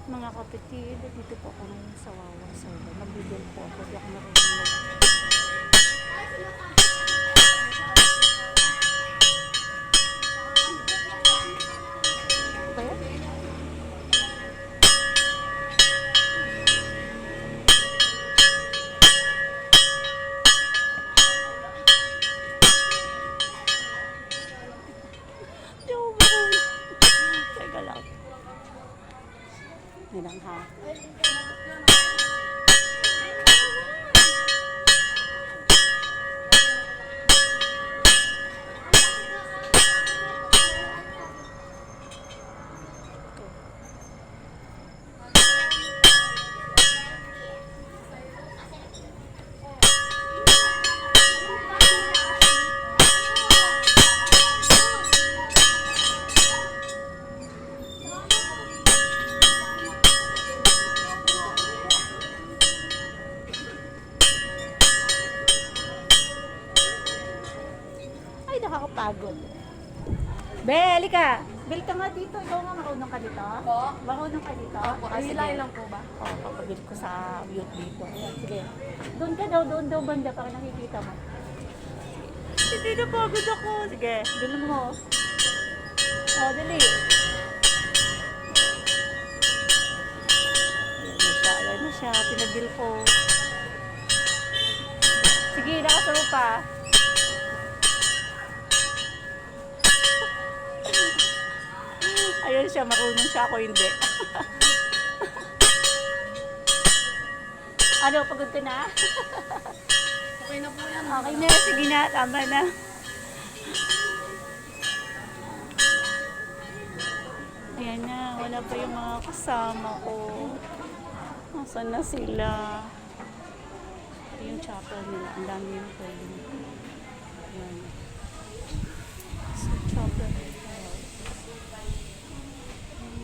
Mga kapatid, dito po ako ngayon sa Wawa Solo. Magbibil po ako. Di ako marunong ba yan? Di ako marunong. Teka lang. Nilang ha. Ay, nakakapagod. Beli ka! Bili ka nga dito. Ikaw nga, marunong ka dito? Po? Marunong ka dito? Ay, hilahin lang po ba? Oo, papagil ko sa youth dito. Ayan, sige. Doon ka daw, doon daw banda para nakikita mo. Hindi na pagod ako. Sige, bilhin mo. Oh, dali. Ayan na siya. Pinabil ko. Sige, nakasaro pa. Ayan siya, marunong siya, ako hindi. Ano, pagod ka na? Okay na po yan. Okay na, sige na, tama na. Ayan na, wala pa yung mga kasama ko. Nasaan na sila? Ito yung chapel nila, ang dami yung pwede. Ayan. So, chapel nila.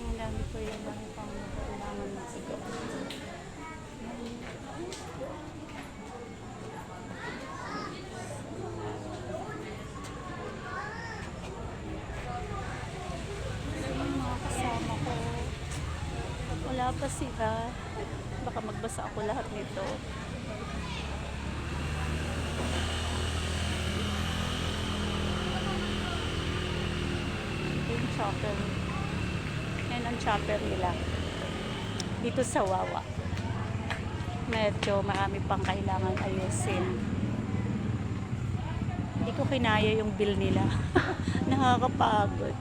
Ang dami po yung dami pang kailangan na sigaw. Kasama ko. Wala pa sila. Baka magbasa ako lahat nito. Ito yung chapel. Yan ang chapel nila. Dito sa Wawa. Medyo marami pang kailangan ayusin. Hindi ko kinaya yung bill nila. Nakakapagod.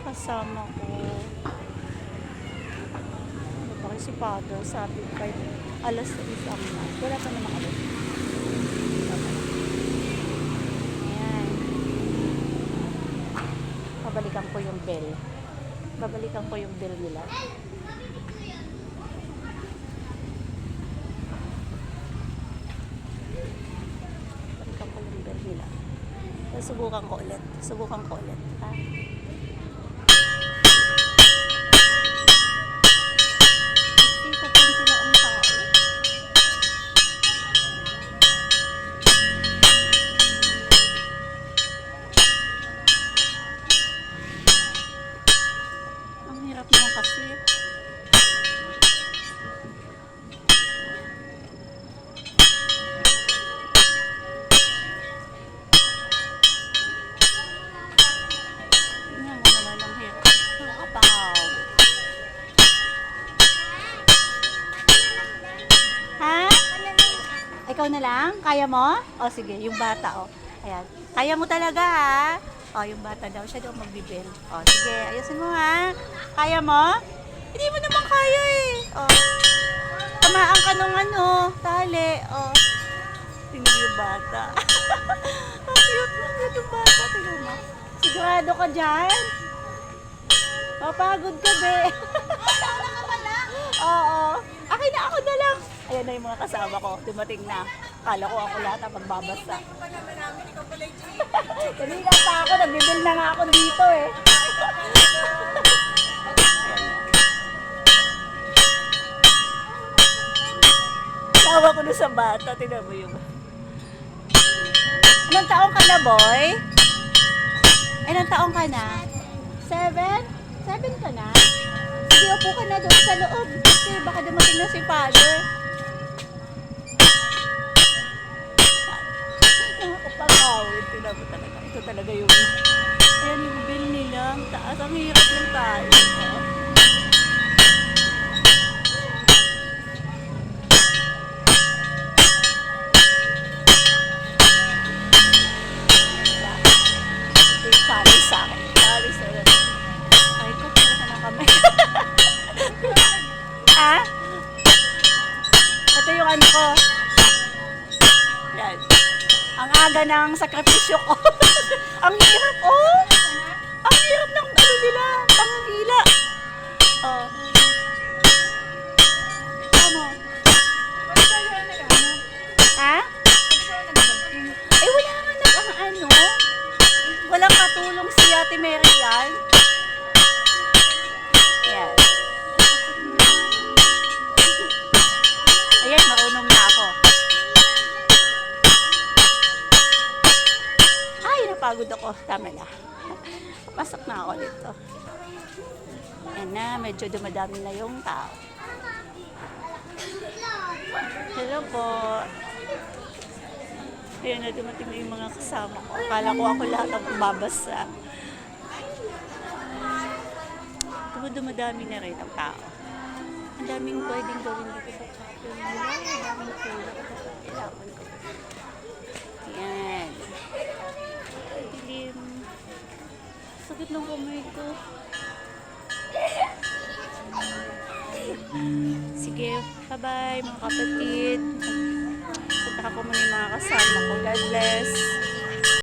Kasama ko. Ano pa si Father, sabi kahit alas 6 ang na. Wala pa naman alas. Ayan. Babalikan ko yung bell. Babalikan ko yung bell nila. Babalikan ko yung bell nila. Subukan ko ulit. Subukan ko ulit. Ha? Hirap naman kasi. Tingnan mo naman ang hirap. Nakapaw. Ha? Ikaw na lang? Kaya mo? O sige, yung bata o. Ayan. Kaya mo talaga ha? O, yung bata daw. Siya daw magbibil. O, sige. Ayusin mo ha. Kaya mo? Hindi mo naman kaya eh. O. Tamaan ka nung ano. Tali. O. Tingnan yung bata. Ang cute lang yung bata. Tingnan mo. Sigurado ka dyan? Mapagod ka be. Oo. Akin na ako na lang. Ayan na yung mga kasama ko. Dumating na. Kala ko ako lahat ang magbabasa. Kanina pa ako. Nagbibil na nga ako dito eh. Tawa ko na sa bata. Tingnan mo yung... Anong taong ka na, boy? Ilang taong ka na? 7? 7 ka na? Sige, upo ka na doon sa loob. Kasi baka dumating na si Father. Nakakapangawin. Tingnan mo talaga. Ito talaga yung... Ayan yung bill nila. Ang taas. Ang hirap ng tayo. Ito yung challenge sa akin. Challenge sa akin. Ay, ko. Talaga na kami. Ah? Ito yung ano ko. Yan. Ang aga ng sakripisyo ko. Ang hirap, oh! Ang hirap ng ano nila, panghila. Oh. Ano? Ha? Eh, wala nga ano. Walang katulong si Ate Mary yan. Yan. Ayan, marunong na ako. Ay, napagod ako. Tama na. Pasok na ako dito. Ayan na, medyo dumadami na yung tao. Hello po. Ayan na, dumating na yung mga kasama ko. Akala ko ako lahat ang babasa. Dumadami na rin ang tao. Ang daming pwedeng gawin dito sa chapel nila. Ang daming tulak. Kailangan ko. Ayan. Dilim. Sakit ng kamay ko. Sige, bye-bye mga kapatid. Punta ko muna yung mga kasama ko. God bless.